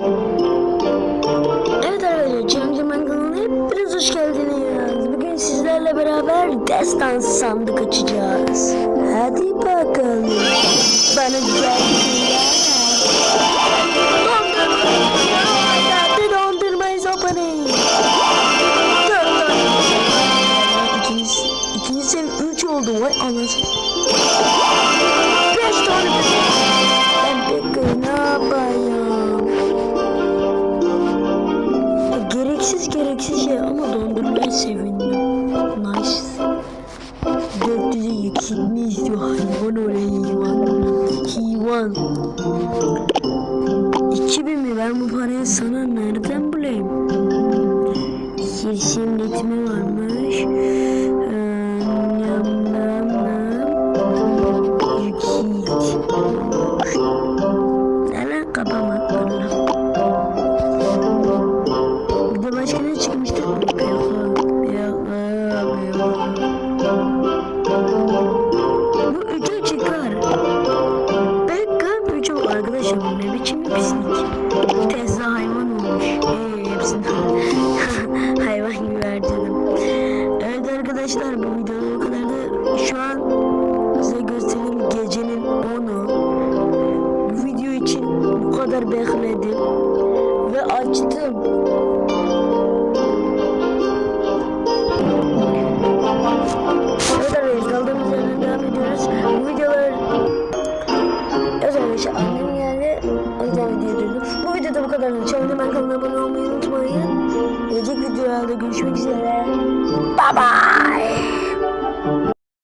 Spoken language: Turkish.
Evet arkadaşlar, Cemcem kanalına hepiniz hoş geldiniz. Bugün sizlerle beraber destansı sandık açacağız. Hadi bakalım. Bana güzel bir şeyler ver. Dondurmayız opening. İkinci sev 3 oldu. Vay anasını. 5 tane. Ben pek ne yapayım? Gereksiz şey ama dondurmaya sevindim. Nice. 400'e eksik mi istiyor? Hayvan oraya hayvan. 2000 mi? Ben bu parayı sana nereden bulayım? Hirsim ritmi varmış. Yükselt. Neden kapamak? Başka ne çıkmıştı? Bu 3'e çıkar. Bekle 3'e arkadaşım, ne biçim bir pislik. Tesla hayvan olmuş. Hepsini hayvan gibi verdim. Evet arkadaşlar, bu videoda o kadar da şu an size göstereyim. Gecenin 10'u. Bu video için bu kadar bekledim ve açtım.